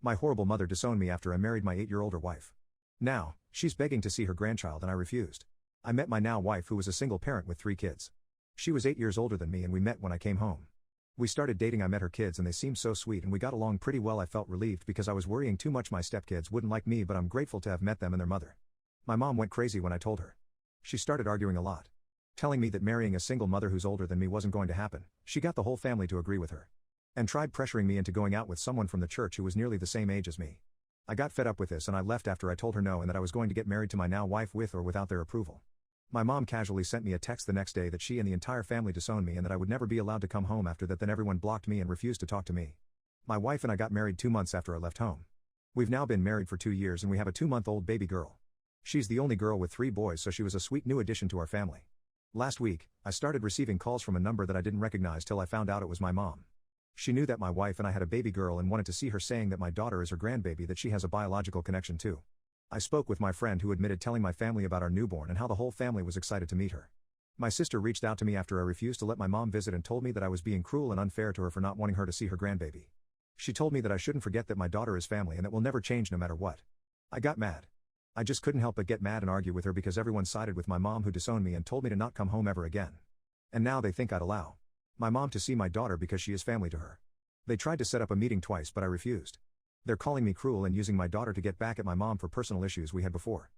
My horrible mother disowned me after I married my 8-year-older wife. Now, she's begging to see her grandchild and I refused. I met my now wife who was a single parent with 3 kids. She was 8 years older than me and we met when I came home. We started dating. I met her kids and they seemed so sweet and we got along pretty well. I felt relieved because I was worrying too much my stepkids wouldn't like me, but I'm grateful to have met them and their mother. My mom went crazy when I told her. She started arguing a lot, telling me that marrying a single mother who's older than me wasn't going to happen. She got the whole family to agree with her. And tried pressuring me into going out with someone from the church who was nearly the same age as me. I got fed up with this and I left after I told her no and that I was going to get married to my now wife with or without their approval. My mom casually sent me a text the next day that she and the entire family disowned me and that I would never be allowed to come home after that. Then everyone blocked me and refused to talk to me. My wife and I got married 2 months after I left home. We've now been married for 2 years and we have a 2-month-old baby girl. She's the only girl with 3 boys, so she was a sweet new addition to our family. Last week, I started receiving calls from a number that I didn't recognize till I found out it was my mom. She knew that my wife and I had a baby girl and wanted to see her, saying that my daughter is her grandbaby that she has a biological connection to. I spoke with my friend who admitted telling my family about our newborn and how the whole family was excited to meet her. My sister reached out to me after I refused to let my mom visit and told me that I was being cruel and unfair to her for not wanting her to see her grandbaby. She told me that I shouldn't forget that my daughter is family and that will never change no matter what. I got mad. I just couldn't help but get mad and argue with her because everyone sided with my mom who disowned me and told me to not come home ever again. And now they think I'd allow my mom to see my daughter because she is family to her. They tried to set up a meeting twice but I refused. They're calling me cruel and using my daughter to get back at my mom for personal issues we had before.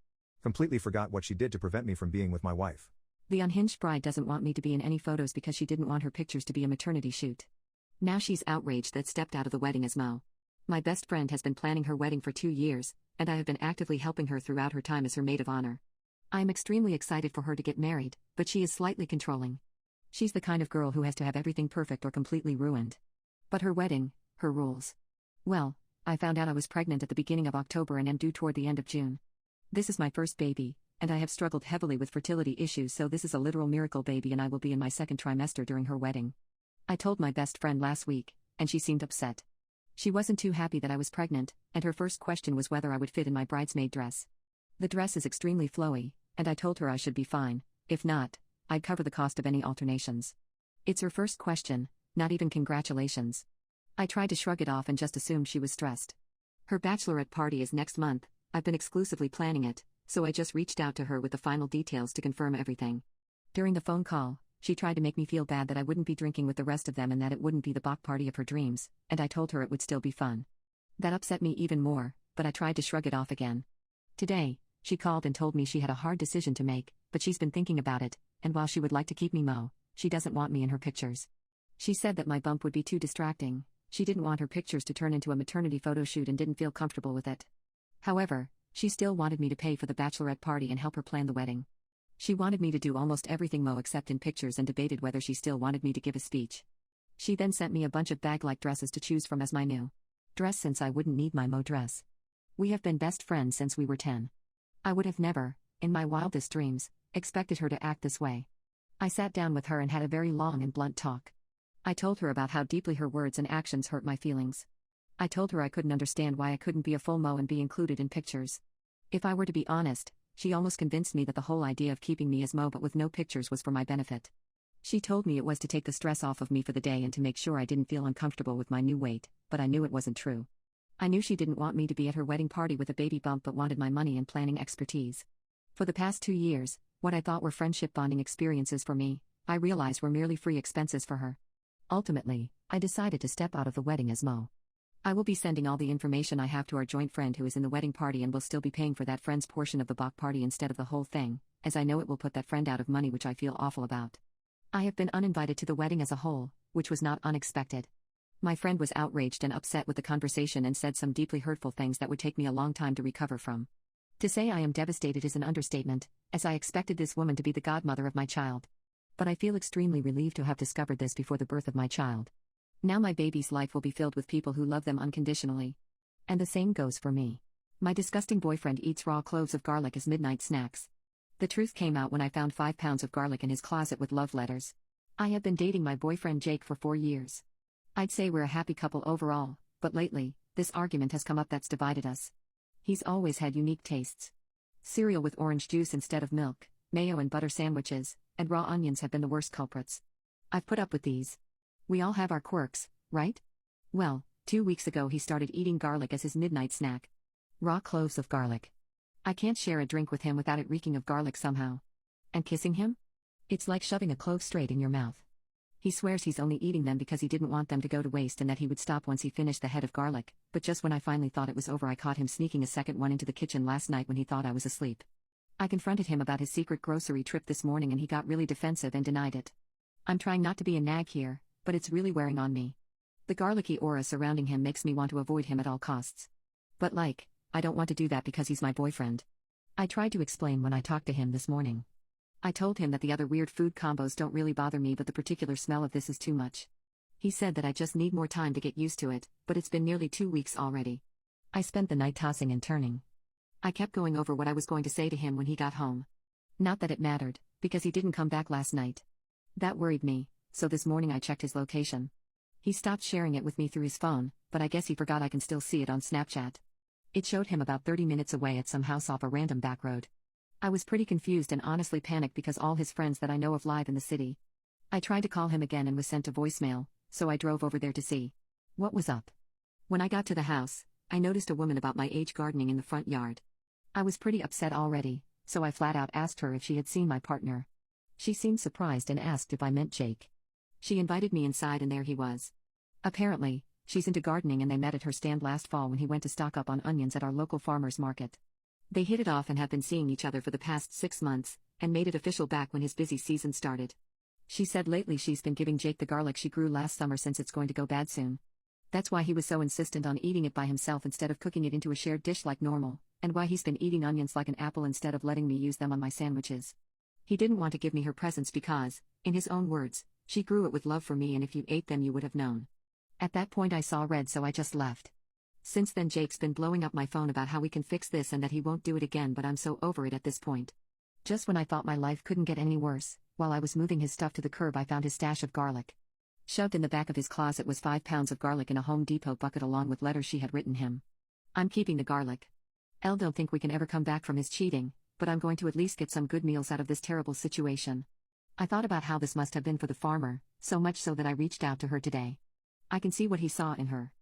Completely forgot what she did to prevent me from being with my wife. The unhinged bride doesn't want me to be in any photos because she didn't want her pictures to be a maternity shoot. Now she's outraged that stepped out of the wedding as Mo. My best friend has been planning her wedding for 2 years, and I have been actively helping her throughout her time as her maid of honor. I am extremely excited for her to get married, but she is slightly controlling. She's the kind of girl who has to have everything perfect or completely ruined. But her wedding, her rules. Well, I found out I was pregnant at the beginning of October and am due toward the end of June. This is my first baby, and I have struggled heavily with fertility issues, so this is a literal miracle baby and I will be in my 2nd trimester during her wedding. I told my best friend last week, and she seemed upset. She wasn't too happy that I was pregnant, and her first question was whether I would fit in my bridesmaid dress. The dress is extremely flowy, and I told her I should be fine. If not, I'd cover the cost of any alternations. It's her first question, not even congratulations. I tried to shrug it off and just assumed she was stressed. Her bachelorette party is next month. I've been exclusively planning it, so I just reached out to her with the final details to confirm everything. During the phone call, she tried to make me feel bad that I wouldn't be drinking with the rest of them and that it wouldn't be the Bach party of her dreams, and I told her it would still be fun. That upset me even more, but I tried to shrug it off again. Today, she called and told me she had a hard decision to make, but she's been thinking about it, and while she would like to keep me Mo, she doesn't want me in her pictures. She said that my bump would be too distracting. She didn't want her pictures to turn into a maternity photo shoot and didn't feel comfortable with it. However, she still wanted me to pay for the bachelorette party and help her plan the wedding. She wanted me to do almost everything Mo except in pictures and debated whether she still wanted me to give a speech. She then sent me a bunch of bag-like dresses to choose from as my new dress since I wouldn't need my Mo dress. We have been best friends since we were 10. I would have never, in my wildest dreams, expected her to act this way. I sat down with her and had a very long and blunt talk. I told her about how deeply her words and actions hurt my feelings. I told her I couldn't understand why I couldn't be a full Mo and be included in pictures. If I were to be honest, she almost convinced me that the whole idea of keeping me as Mo but with no pictures was for my benefit. She told me it was to take the stress off of me for the day and to make sure I didn't feel uncomfortable with my new weight, but I knew it wasn't true. I knew she didn't want me to be at her wedding party with a baby bump but wanted my money and planning expertise. For the past 2 years, what I thought were friendship bonding experiences for me, I realized were merely free expenses for her. Ultimately, I decided to step out of the wedding as Mo. I will be sending all the information I have to our joint friend who is in the wedding party and will still be paying for that friend's portion of the Bach party instead of the whole thing, as I know it will put that friend out of money, which I feel awful about. I have been uninvited to the wedding as a whole, which was not unexpected. My friend was outraged and upset with the conversation and said some deeply hurtful things that would take me a long time to recover from. To say I am devastated is an understatement, as I expected this woman to be the godmother of my child. But I feel extremely relieved to have discovered this before the birth of my child. Now my baby's life will be filled with people who love them unconditionally. And the same goes for me. My disgusting boyfriend eats raw cloves of garlic as midnight snacks. The truth came out when I found 5 pounds of garlic in his closet with love letters. I have been dating my boyfriend Jake for 4 years. I'd say we're a happy couple overall, but lately, this argument has come up that's divided us. He's always had unique tastes. Cereal with orange juice instead of milk, mayo and butter sandwiches, and raw onions have been the worst culprits. I've put up with these. We all have our quirks, right? Well, 2 weeks ago he started eating garlic as his midnight snack. Raw cloves of garlic. I can't share a drink with him without it reeking of garlic somehow. And kissing him? It's like shoving a clove straight in your mouth. He swears he's only eating them because he didn't want them to go to waste and that he would stop once he finished the head of garlic, but just when I finally thought it was over I caught him sneaking a second one into the kitchen last night when he thought I was asleep. I confronted him about his secret grocery trip this morning and he got really defensive and denied it. I'm trying not to be a nag here, but it's really wearing on me. The garlicky aura surrounding him makes me want to avoid him at all costs. But I don't want to do that because he's my boyfriend. I tried to explain when I talked to him this morning. I told him that the other weird food combos don't really bother me, but the particular smell of this is too much. He said that I just need more time to get used to it, but it's been nearly 2 weeks already. I spent the night tossing and turning. I kept going over what I was going to say to him when he got home. Not that it mattered, because he didn't come back last night. That worried me, so this morning I checked his location. He stopped sharing it with me through his phone, but I guess he forgot I can still see it on Snapchat. It showed him about 30 minutes away at some house off a random back road. I was pretty confused and honestly panicked because all his friends that I know of live in the city. I tried to call him again and was sent to voicemail, so I drove over there to see what was up. When I got to the house, I noticed a woman about my age gardening in the front yard. I was pretty upset already, so I flat out asked her if she had seen my partner. She seemed surprised and asked if I meant Jake. She invited me inside and there he was. Apparently, she's into gardening and they met at her stand last fall when he went to stock up on onions at our local farmer's market. They hit it off and have been seeing each other for the past 6 months, and made it official back when his busy season started. She said lately she's been giving Jake the garlic she grew last summer since it's going to go bad soon. That's why he was so insistent on eating it by himself instead of cooking it into a shared dish like normal, and why he's been eating onions like an apple instead of letting me use them on my sandwiches. He didn't want to give me her presents because, in his own words, she grew it with love for me and if you ate them you would have known. At that point I saw red, so I just left. Since then Jake's been blowing up my phone about how we can fix this and that he won't do it again, but I'm so over it at this point. Just when I thought my life couldn't get any worse, while I was moving his stuff to the curb I found his stash of garlic. Shoved in the back of his closet was 5 pounds of garlic in a Home Depot bucket along with letters she had written him. I'm keeping the garlic. Don't think we can ever come back from his cheating, but I'm going to at least get some good meals out of this terrible situation. I thought about how this must have been for the farmer, so much so that I reached out to her today. I can see what he saw in her.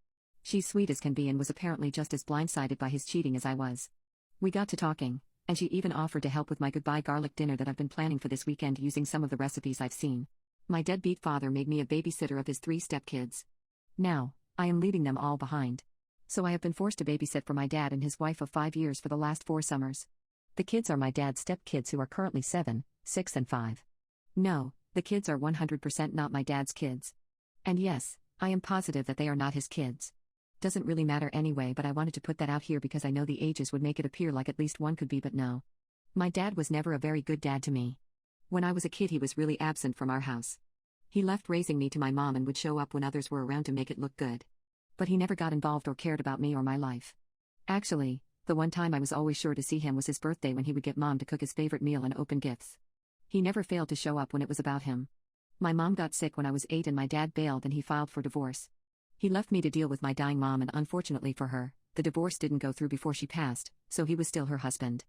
She's sweet as can be and was apparently just as blindsided by his cheating as I was. We got to talking, and she even offered to help with my goodbye garlic dinner that I've been planning for this weekend using some of the recipes I've seen. My deadbeat father made me a babysitter of his 3 stepkids. Now, I am leaving them all behind. So I have been forced to babysit for my dad and his wife of 5 years for the last 4 summers. The kids are my dad's stepkids who are currently 7, 6 and 5. No, the kids are 100% not my dad's kids. And yes, I am positive that they are not his kids. Doesn't really matter anyway, but I wanted to put that out here because I know the ages would make it appear like at least one could be, but no. My dad was never a very good dad to me. When I was a kid he was really absent from our house. He left raising me to my mom and would show up when others were around to make it look good. But he never got involved or cared about me or my life. Actually, the one time I was always sure to see him was his birthday when he would get mom to cook his favorite meal and open gifts. He never failed to show up when it was about him. My mom got sick when I was 8 and my dad bailed and he filed for divorce. He left me to deal with my dying mom and unfortunately for her, the divorce didn't go through before she passed, so he was still her husband.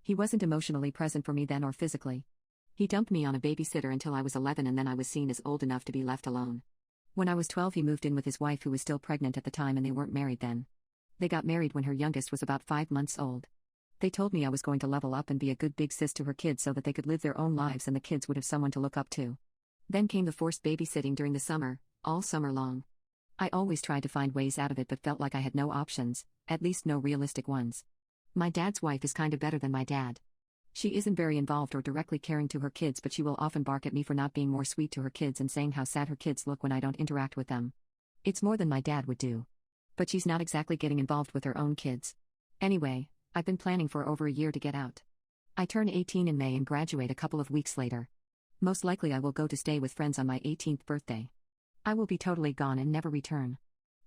He wasn't emotionally present for me then or physically. He dumped me on a babysitter until I was 11 and then I was seen as old enough to be left alone. When I was 12 he moved in with his wife who was still pregnant at the time and they weren't married then. They got married when her youngest was about 5 months old. They told me I was going to level up and be a good big sis to her kids so that they could live their own lives and the kids would have someone to look up to. Then came the forced babysitting during the summer, all summer long. I always tried to find ways out of it but felt like I had no options, at least no realistic ones. My dad's wife is kinda better than my dad. She isn't very involved or directly caring to her kids, but she will often bark at me for not being more sweet to her kids and saying how sad her kids look when I don't interact with them. It's more than my dad would do. But she's not exactly getting involved with her own kids. Anyway, I've been planning for over a year to get out. I turn 18 in May and graduate a couple of weeks later. Most likely I will go to stay with friends on my 18th birthday. I will be totally gone and never return.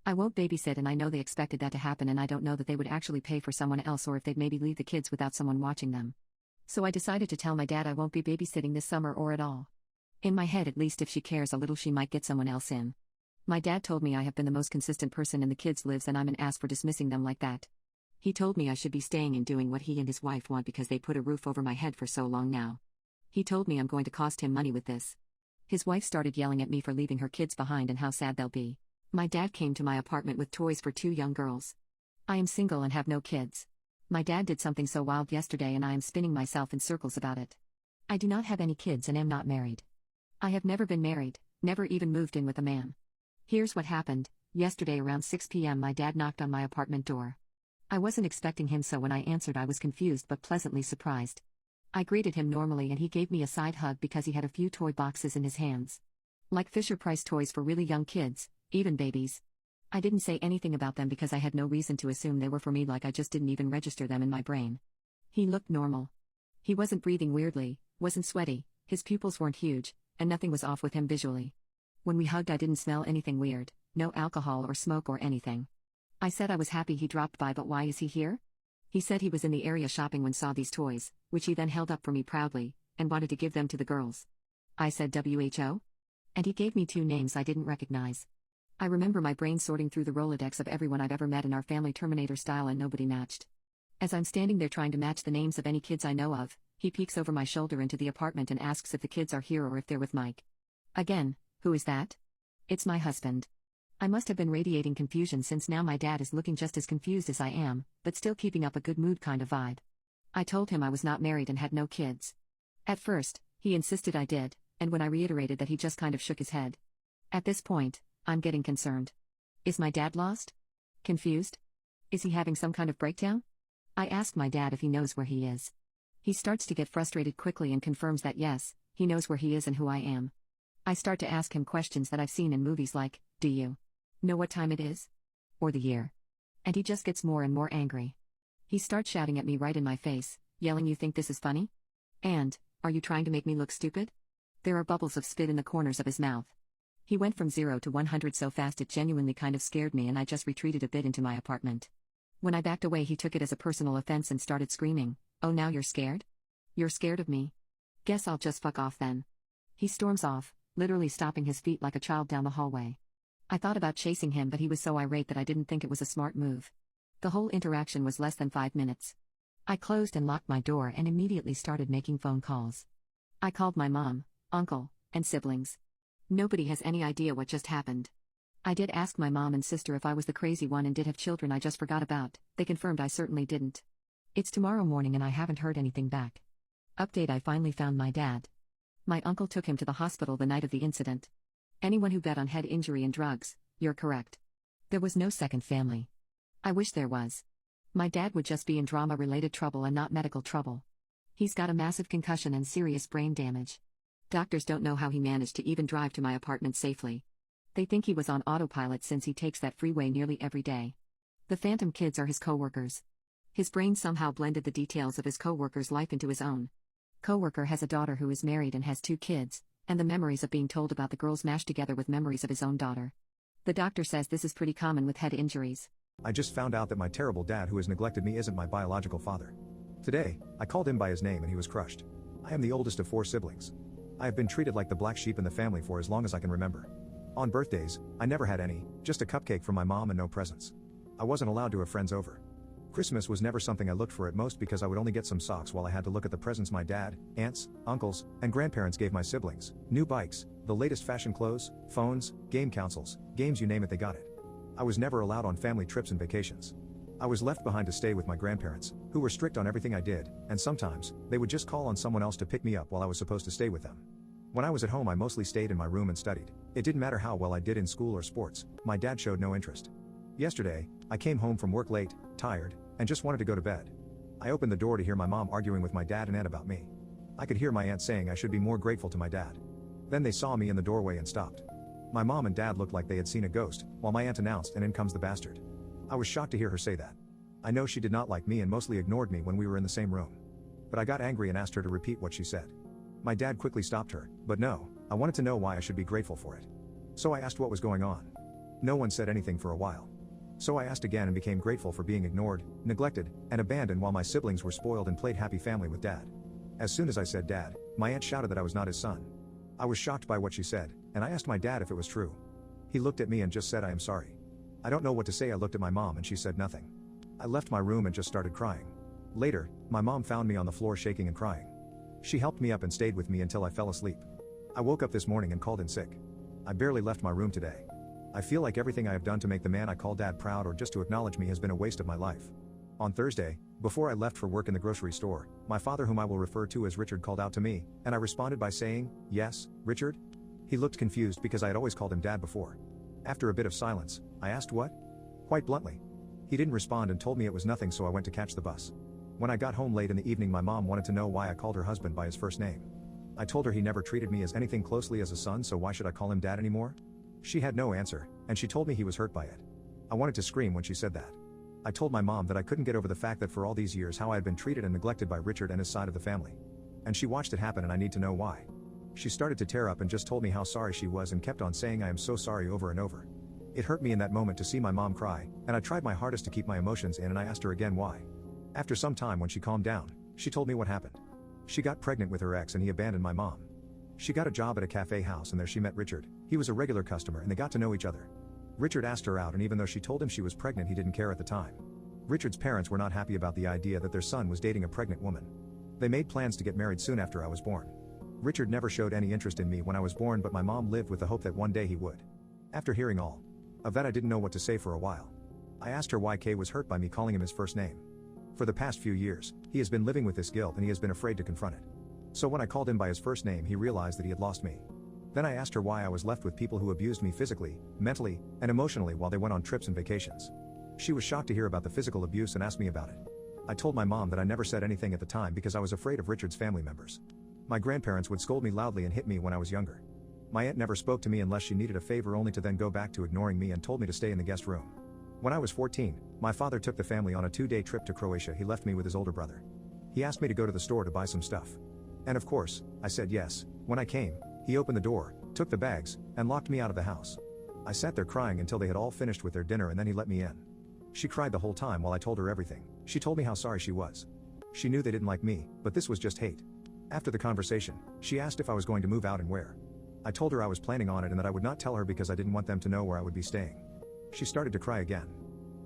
I won't babysit and I know they expected that to happen and I don't know that they would actually pay for someone else or if they'd maybe leave the kids without someone watching them. So I decided to tell my dad I won't be babysitting this summer or at all. In my head, at least if she cares a little she might get someone else in. My dad told me I have been the most consistent person in the kids' lives and I'm an ass for dismissing them like that. He told me I should be staying and doing what he and his wife want because they put a roof over my head for so long now. He told me I'm going to cost him money with this. His wife started yelling at me for leaving her kids behind and how sad they'll be. My dad came to my apartment with toys for 2 young girls. I am single and have no kids. My dad did something so wild yesterday and I am spinning myself in circles about it. I do not have any kids and am not married. I have never been married, never even moved in with a man. Here's what happened. Yesterday around 6 p.m. my dad knocked on my apartment door. I wasn't expecting him, so when I answered I was confused but pleasantly surprised. I greeted him normally and he gave me a side hug because he had a few toy boxes in his hands. Like Fisher-Price toys for really young kids, even babies. I didn't say anything about them because I had no reason to assume they were for me, like I just didn't even register them in my brain. He looked normal. He wasn't breathing weirdly, wasn't sweaty, his pupils weren't huge, and nothing was off with him visually. When we hugged I didn't smell anything weird, no alcohol or smoke or anything. I said I was happy he dropped by, but why is he here? He said he was in the area shopping when saw these toys, which he then held up for me proudly, and wanted to give them to the girls. I said WHO? And he gave me 2 names I didn't recognize. I remember my brain sorting through the Rolodex of everyone I've ever met in our family, Terminator style, and nobody matched. As I'm standing there trying to match the names of any kids I know of, he peeks over my shoulder into the apartment and asks if the kids are here or if they're with Mike. Again, who is that? It's my husband. I must have been radiating confusion since now my dad is looking just as confused as I am, but still keeping up a good mood kind of vibe. I told him I was not married and had no kids. At first, he insisted I did, and when I reiterated that, he just kind of shook his head. At this point, I'm getting concerned. Is my dad lost? Confused? Is he having some kind of breakdown? I ask my dad if he knows where he is. He starts to get frustrated quickly and confirms that yes, he knows where he is and who I am. I start to ask him questions that I've seen in movies like, do you know what time it is? Or the year? And he just gets more and more angry. He starts shouting at me right in my face, yelling, "You think this is funny? And, are you trying to make me look stupid?" There are bubbles of spit in the corners of his mouth. He went from 0 to 100 so fast it genuinely kind of scared me, and I just retreated a bit into my apartment. When I backed away he took it as a personal offense and started screaming, "Oh, now you're scared? You're scared of me? Guess I'll just fuck off then." He storms off, literally stomping his feet like a child down the hallway. I thought about chasing him, but he was so irate that I didn't think it was a smart move. The whole interaction was less than 5 minutes. I closed and locked my door and immediately started making phone calls. I called my mom, uncle, and siblings. Nobody has any idea what just happened. I did ask my mom and sister if I was the crazy one and did have children I just forgot about. They confirmed I certainly didn't. It's tomorrow morning and I haven't heard anything back. Update: I finally found my dad. My uncle took him to the hospital the night of the incident. Anyone who bet on head injury and drugs, you're correct. There was no second family. I wish there was. My dad would just be in drama-related trouble and not medical trouble. He's got a massive concussion and serious brain damage. Doctors don't know how he managed to even drive to my apartment safely. They think he was on autopilot since he takes that freeway nearly every day. The phantom kids are his co-workers. His brain somehow blended the details of his co-worker's life into his own. Co-worker has a daughter who is married and has 2 kids, and the memories of being told about the girls mashed together with memories of his own daughter. The doctor says this is pretty common with head injuries. I just found out that my terrible dad who has neglected me isn't my biological father. Today, I called him by his name and he was crushed. I am the oldest of 4 siblings. I have been treated like the black sheep in the family for as long as I can remember. On birthdays, I never had any, just a cupcake from my mom and no presents. I wasn't allowed to have friends over. Christmas was never something I looked for at most because I would only get some socks while I had to look at the presents my dad, aunts, uncles, and grandparents gave my siblings: new bikes, the latest fashion clothes, phones, game consoles, games, you name it, they got it. I was never allowed on family trips and vacations. I was left behind to stay with my grandparents, who were strict on everything I did, and sometimes, they would just call on someone else to pick me up while I was supposed to stay with them. When I was at home I mostly stayed in my room and studied. It didn't matter how well I did in school or sports, my dad showed no interest. Yesterday, I came home from work late, tired, and just wanted to go to bed. I opened the door to hear my mom arguing with my dad and aunt about me. I could hear my aunt saying I should be more grateful to my dad. Then they saw me in the doorway and stopped. My mom and dad looked like they had seen a ghost, while my aunt announced, "And in comes the bastard." I was shocked to hear her say that. I know she did not like me and mostly ignored me when we were in the same room. But I got angry and asked her to repeat what she said. My dad quickly stopped her, but no, I wanted to know why I should be grateful for it. So I asked what was going on. No one said anything for a while. So I asked again and became grateful for being ignored, neglected, and abandoned while my siblings were spoiled and played happy family with dad. As soon as I said dad, my aunt shouted that I was not his son. I was shocked by what she said, and I asked my dad if it was true. He looked at me and just said, "I am sorry." I don't know what to say. I looked at my mom and she said nothing. I left my room and just started crying. Later, my mom found me on the floor shaking and crying. She helped me up and stayed with me until I fell asleep. I woke up this morning and called in sick. I barely left my room today. I feel like everything I have done to make the man I call dad proud or just to acknowledge me has been a waste of my life. On Thursday, before I left for work in the grocery store, my father, whom I will refer to as Richard, called out to me, and I responded by saying, "Yes, Richard?" He looked confused because I had always called him dad before. After a bit of silence, I asked what? Quite bluntly. He didn't respond and told me it was nothing, so I went to catch the bus. When I got home late in the evening, my mom wanted to know why I called her husband by his first name. I told her he never treated me as anything closely as a son, so why should I call him dad anymore? She had no answer, and she told me he was hurt by it. I wanted to scream when she said that. I told my mom that I couldn't get over the fact that for all these years how I had been treated and neglected by Richard and his side of the family. And she watched it happen, and I need to know why. She started to tear up and just told me how sorry she was and kept on saying I am so sorry over and over. It hurt me in that moment to see my mom cry, and I tried my hardest to keep my emotions in, and I asked her again why. After some time, when she calmed down, she told me what happened. She got pregnant with her ex and he abandoned my mom. She got a job at a cafe house, and there she met Richard. He was a regular customer and they got to know each other. Richard asked her out, and even though she told him she was pregnant, he didn't care at the time. Richard's parents were not happy about the idea that their son was dating a pregnant woman. They made plans to get married soon after I was born. Richard never showed any interest in me when I was born, but my mom lived with the hope that one day he would. After hearing all of that, I didn't know what to say for a while. I asked her why Kay was hurt by me calling him his first name. For the past few years, he has been living with this guilt and he has been afraid to confront it. So when I called him by his first name, he realized that he had lost me. Then I asked her why I was left with people who abused me physically, mentally, and emotionally while they went on trips and vacations. She was shocked to hear about the physical abuse and asked me about it. I told my mom that I never said anything at the time because I was afraid of Richard's family members. My grandparents would scold me loudly and hit me when I was younger. My aunt never spoke to me unless she needed a favor, only to then go back to ignoring me and told me to stay in the guest room. When I was 14, my father took the family on a 2-day trip to Croatia. He left me with his older brother. He asked me to go to the store to buy some stuff. And of course, I said yes. When I came, he opened the door, took the bags, and locked me out of the house. I sat there crying until they had all finished with their dinner, and then he let me in. She cried the whole time while I told her everything. She told me how sorry she was. She knew they didn't like me, but this was just hate. After the conversation, she asked if I was going to move out and where. I told her I was planning on it and that I would not tell her because I didn't want them to know where I would be staying. She started to cry again.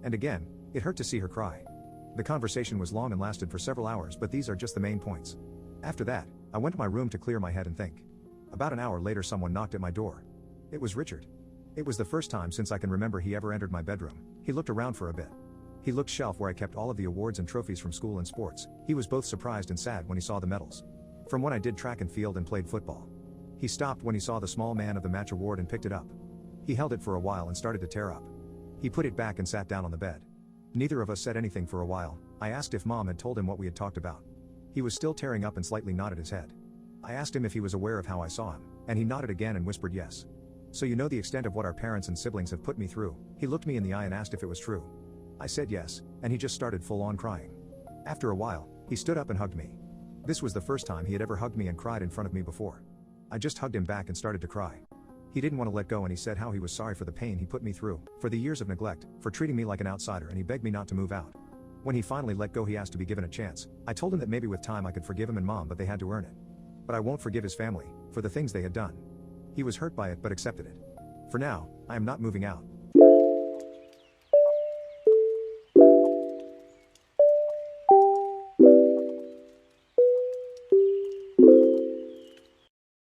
And again. It hurt to see her cry. The conversation was long and lasted for several hours, but these are just the main points. After that, I went to my room to clear my head and think. About an hour later, someone knocked at my door. It was Richard. It was the first time since I can remember he ever entered my bedroom. He looked around for a bit. He looked shelf where I kept all of the awards and trophies from school and sports. He was both surprised and sad when he saw the medals. From when I did track and field and played football. He stopped when he saw the small man of the match award and picked it up. He held it for a while and started to tear up. He put it back and sat down on the bed. Neither of us said anything for a while. I asked if Mom had told him what we had talked about. He was still tearing up and slightly nodded his head. I asked him if he was aware of how I saw him, and he nodded again and whispered yes. So you know the extent of what our parents and siblings have put me through. He looked me in the eye and asked if it was true. I said yes, and he just started full on crying. After a while, he stood up and hugged me. This was the first time he had ever hugged me and cried in front of me before. I just hugged him back and started to cry. He didn't want to let go, and he said how he was sorry for the pain he put me through, for the years of neglect, for treating me like an outsider, and he begged me not to move out. When he finally let go, he asked to be given a chance. I told him that maybe with time I could forgive him and Mom, but they had to earn it. But I won't forgive his family for the things they had done. He was hurt by it but accepted it. For now, I am not moving out.